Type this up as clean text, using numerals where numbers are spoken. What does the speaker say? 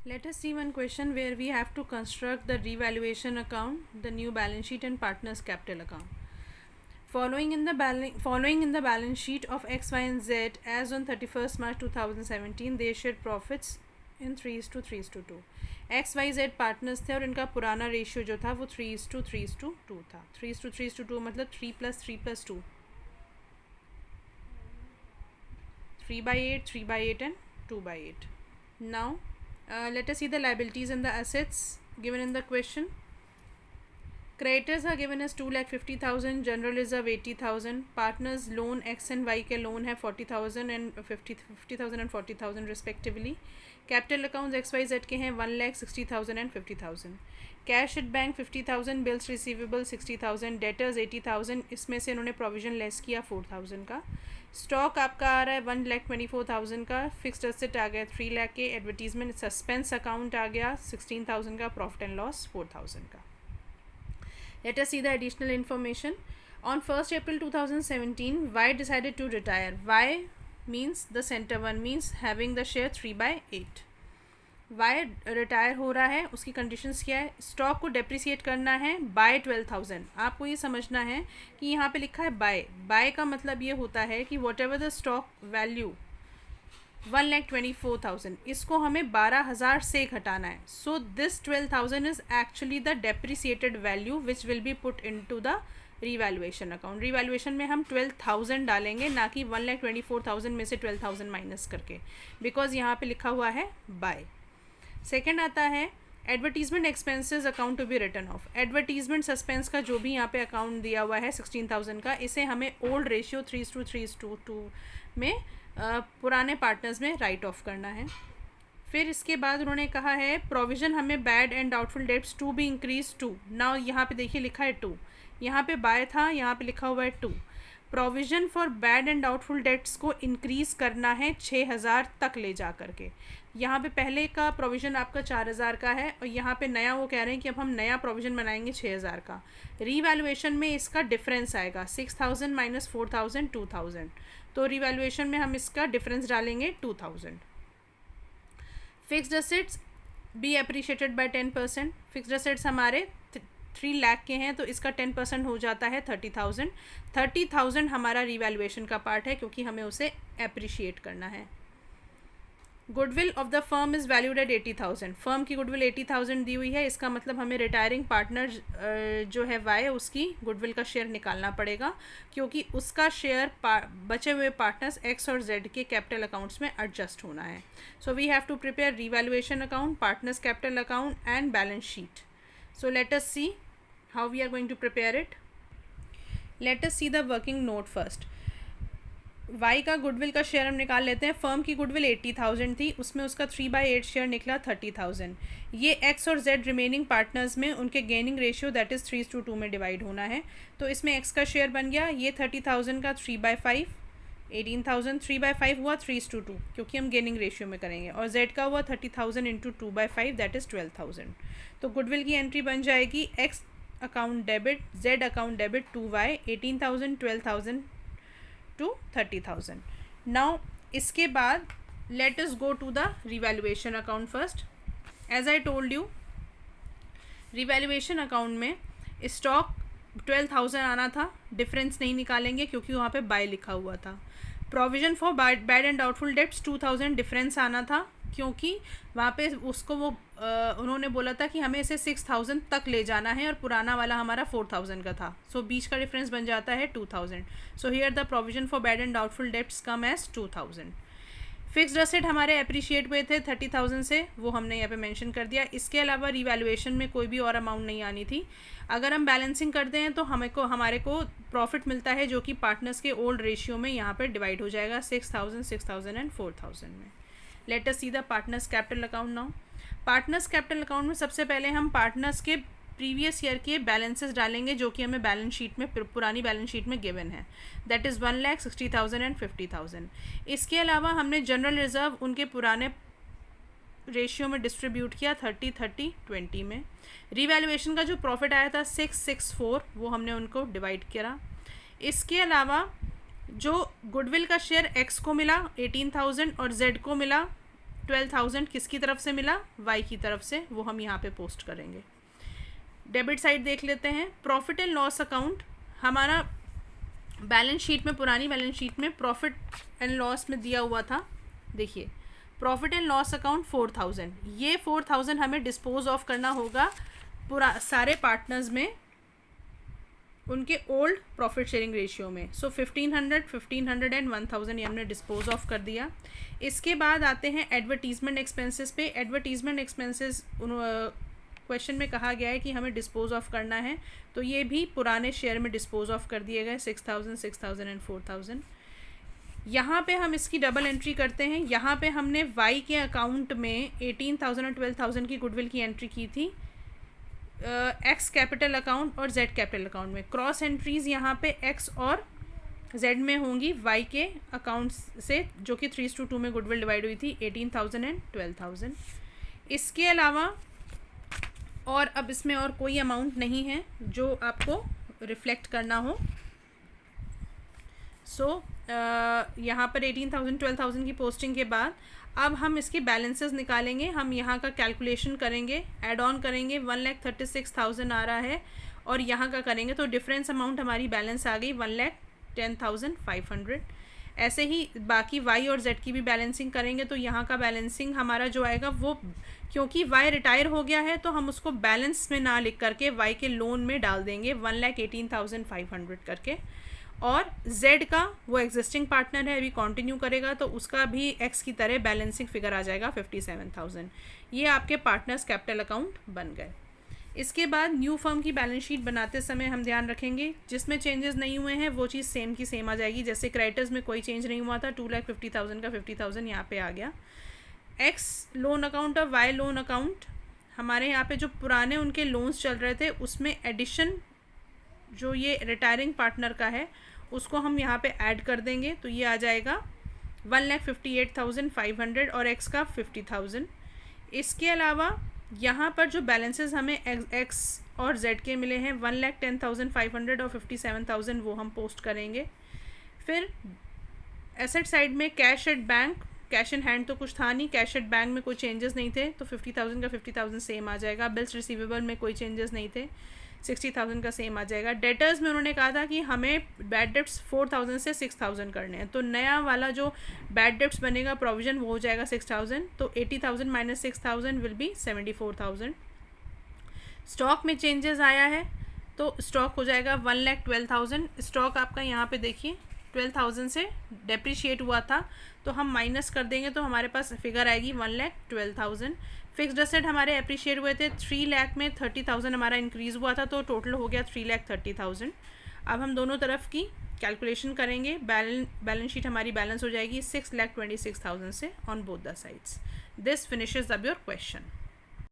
Let us see one question where we have to construct the revaluation account, the new balance sheet and partners capital account. Following in the balance sheet of X, Y and Z as on 31st March 2017, they shared profits in 3:3:2. X, Y, Z partners थे और इनका पुराना ratio जो था वो 3:3:2 था. 3:3:2 मतलब 3 + 3 + 2, 3/8, 3/8 and 2/8. Now let us see the liabilities and the assets given in the question. Creditors are given as 2,50,000, general reserve 80,000, partners loan X and Y के लोन है 40,000 and 50,000 and 40,000 respectively. Capital accounts X Y Z के हैं 1,60,000 and 50,000. Cash at bank 50,000, bills receivable 60,000, debtors 80,000, इसमें से इन्होंने provision less किया 4,000 का. स्टॉक आपका आ रहा है 1,24,000 का, फिक्स्ड एसेट आ गया 3 लाख के, एडवर्टीजमेंट सस्पेंस अकाउंट आ गया 16,000 का, प्रॉफिट एंड लॉस 4,000 का. Let us see the additional information. On 1st April 2017, Y decided to retire. Y means the center one means having the share 3/8. Y retire हो रहा है, उसकी conditions क्या है? Stock को डेप्रिसिएट करना है बाय 12,000. आपको ये समझना है कि यहाँ पे लिखा है बाय का मतलब ये होता है कि what ever the stock value 1,24,000, इसको हमें 12,000 से घटाना है. So this 12,000 is actually the depreciated value which will be put into the revaluation account. Revaluation में हम 12,000 डालेंगे, ना कि 1,24,000 में से 12,000 माइनस करके, बिकॉज यहाँ पे लिखा हुआ है बाय. सेकेंड आता है advertisement expenses account to be written off. Advertisement suspense का जो भी यहाँ पे अकाउंट दिया हुआ है 16,000 का, इसे हमें ओल्ड रेशियो 3:3:2 में पुराने पार्टनर्स में राइट ऑफ करना है. फिर इसके बाद उन्होंने कहा है प्रोविज़न हमें bad and doubtful debts to be increase to. Now यहाँ पे देखिए लिखा है 2, यहाँ पे बाय था, यहाँ पे लिखा हुआ है 2. Provision for bad and doubtful dates को इंक्रीज़ करना है 6,000 तक ले जा करके. यहाँ पे पहले का प्रोविज़न आपका 4,000 का है और यहाँ पे नया वो कह रहे हैं कि अब हम नया प्रोविज़न बनाएंगे 6,000 का. रीवैल्यूएशन में इसका डिफरेंस आएगा 6,000 माइनस 4,000 2,000. तो रीवैल्यूएशन में हम इसका डिफरेंस डालेंगे 2,000. Fixed assets be appreciated by 10%. Fixed assets हमारे 3 लाख के हैं, तो इसका 10% हो जाता है 30,000. 30,000 हमारा रीवैल्यूएशन का पार्ट है क्योंकि हमें उसे एप्रिशिएट करना है. Goodwill of the firm is valued at 80,000. Firm की गुडविल 80,000 दी हुई है, इसका मतलब हमें रिटायरिंग पार्टनर जो है वाई, उसकी गुडविल का शेयर निकालना पड़ेगा क्योंकि उसका शेयर बचे हुए पार्टनर्स एक्स और जेड के कैपिटल अकाउंट्स में एडजस्ट होना है. So we have to prepare revaluation account, partners capital account and balance sheet. So let us see how we are going to prepare it. Let us see the working note first. Y का goodwill का share हम निकाल लेते हैं. Firm की goodwill 80,000 थी, उसमें उसका 3/8 शेयर निकला 30,000. ये एक्स और जेड रिमेनिंग पार्टनर्स में उनके गेनिंग रेशियो दैट इज़ 3:2 में डिवाइड होना है. तो इसमें एक्स का शेयर बन गया ये 30,000 का 3/5, 18,000 3/5 हुआ 3:2 क्योंकि हम गेनिंग रेशियो में करेंगे, और जेड का हुआ 30,000 इंटू 2/5 दैट इज़ 12,000. तो गुडविल की एंट्री बन जाएगी X account debit, Z account debit to Y, 18,000 12,000 to 30,000. Now इसके बाद let us go to the revaluation account first. As I told you, revaluation account में स्टॉक 12,000 आना था, डिफरेंस नहीं निकालेंगे क्योंकि वहाँ पे बाय लिखा हुआ था. Provision for bad and doubtful dates 2,000 difference आना था क्योंकि वहाँ पे उसको वो उन्होंने बोला था कि हमें इसे 6,000 तक ले जाना है और पुराना वाला हमारा 4,000 का था. सो बीच का डिफरेंस बन जाता है 2,000. So here the provision for bad and doubtful debts come as 2,000. Fixed asset हमारे अप्रिशिएट हुए थे 30,000 से, वो हमने यहाँ पे मेंशन कर दिया. इसके अलावा रिवैल्यूएशन में कोई भी और अमाउंट नहीं आनी थी. अगर हम बैलेंसिंग करते हैं तो हमारे को प्रॉफिट मिलता है जो कि पार्टनर्स के ओल्ड रेशियो में यहाँ पर डिवाइड हो जाएगा 6,000, 6,000 एंड 4,000 में. Late us see the partners capital account now. Partners capital account में सबसे पहले हम पार्टनर्स के प्रीवियस ईयर के बैलेंसेस डालेंगे जो कि हमें बैलेंस शीट में पुरानी बैलेंस शीट में गिवन है, दैट इज़ 1,60,000 एंड 50,000. इसके अलावा हमने जनरल रिजर्व उनके पुराने रेशियो में डिस्ट्रीब्यूट किया 30-30-20 में. रीवैल्यूएशन का जो प्रॉफिट आया था 664 वो हमने उनको डिवाइड करा. इसके अलावा जो गुडविल का शेयर एक्स को मिला 18,000 और जेड को मिला 12,000 किसकी तरफ से मिला, वाई की तरफ से, वो हम यहाँ पे पोस्ट करेंगे। डेबिट साइड देख लेते हैं। प्रॉफिट एंड लॉस अकाउंट हमारा बैलेंस शीट में, पुरानी बैलेंस शीट में प्रॉफिट एंड लॉस में दिया हुआ था। देखिए प्रॉफिट एंड लॉस अकाउंट 4,000, ये 4,000 हमें डिस्पोज ऑफ करना होगा पूरा सारे पार्टनर्स में उनके ओल्ड प्रॉफिट शेयरिंग रेशियो में। सो 1500 एंड 1000 ये हमने डिस्पोज ऑफ कर दिया। इसके बाद आते हैं एडवर्टीजमेंट एक्सपेंसेस पे। एडवर्टीजमेंट एक्सपेंसेस क्वेश्चन में कहा गया है कि हमें डिस्पोज ऑफ करना है, तो ये भी पुराने शेयर में डिस्पोज ऑफ कर दिए गए 6,000, 6,000 एंड 4,000। यहाँ पे हम इसकी डबल एंट्री करते हैं। यहाँ पे हमने वाई के अकाउंट में 18,000 और 12,000 की गुडविल की एंट्री की थी एक्स कैपिटल अकाउंट और जेड कैपिटल अकाउंट में। क्रॉस एंट्रीज़ यहाँ पे एक्स और जेड में होंगी वाई के अकाउंट से, जो कि 3:2 में गुडविल डिवाइड हुई थी 18,000 एंड 12,000। इसके अलावा और अब इसमें और कोई अमाउंट नहीं है जो आपको रिफ्लेक्ट करना हो। सो यहाँ पर 18,000 12,000 की पोस्टिंग के बाद अब हम इसके बैलेंसेस निकालेंगे। हम यहाँ का कैलकुलेशन करेंगे, ऐड ऑन करेंगे, 1,36,000 आ रहा है और यहाँ का करेंगे तो डिफरेंस अमाउंट हमारी बैलेंस आ गई 1,10,500। ऐसे ही बाकी वाई और जेड की भी बैलेंसिंग करेंगे तो यहाँ का बैलेंसिंग हमारा जो आएगा वो, क्योंकि वाई रिटायर हो गया है तो हम उसको बैलेंस में ना लिख करके वाई के लोन में डाल देंगे 1,18,500 करके। और जेड का वो एग्जिस्टिंग पार्टनर है, अभी कंटिन्यू करेगा तो उसका भी एक्स की तरह बैलेंसिंग फिगर आ जाएगा 57,000। ये आपके पार्टनर्स कैपिटल अकाउंट बन गए। इसके बाद न्यू फर्म की बैलेंस शीट बनाते समय हम ध्यान रखेंगे जिसमें चेंजेस नहीं हुए हैं वो चीज़ सेम की सेम आ जाएगी। जैसे क्रेडिटर्स में कोई चेंज नहीं हुआ था, 2,50,000 का 50,000 यहाँ पे आ गया। एक्स लोन अकाउंट और वाई लोन अकाउंट, हमारे यहाँ पे जो पुराने उनके लोन्स चल रहे थे उसमें एडिशन जो ये रिटायरिंग पार्टनर का है उसको हम यहाँ पे ऐड कर देंगे तो ये आ जाएगा 1,58,500 और एक्स का 50,000। इसके अलावा यहाँ पर जो बैलेंसेस हमें एक्स और जेड के मिले हैं 1,10,500 और 57,000 वो हम पोस्ट करेंगे। फिर एसेट साइड में cash at bank, cash in hand तो कुछ था नहीं, कैश एट बैंक में कोई चेंजेस नहीं थे तो 50,000 का 50,000 सेम आ जाएगा। बिल्स रिसीवेबल में कोई चेंजेस नहीं थे, 60,000 का सेम आ जाएगा। डेटर्स में उन्होंने कहा था कि हमें बैड डेट्स 4,000 से 6,000 करने हैं, तो नया वाला जो बैड डेट्स बनेगा प्रोविजन वो हो जाएगा 6,000, तो 80,000 माइनस 6,000 विल बी 74,000। स्टॉक में चेंजेस आया है तो स्टॉक हो जाएगा 1,12,000। स्टॉक आपका यहाँ पे देखिए 12,000 से डेप्रिशिएट हुआ था तो हम माइनस कर देंगे तो हमारे पास फिगर आएगी 1,12,000। फिक्स्ड एसेट हमारे अप्रिशिएट हुए थे 3 लाख में 30,000 हमारा इंक्रीज़ हुआ था तो टोटल हो गया 3,30,000। अब हम दोनों तरफ की कैलकुलेशन करेंगे, बैलेंस शीट हमारी बैलेंस हो जाएगी 6,26,000 से on both the sides. This finishes अब योर क्वेश्चन।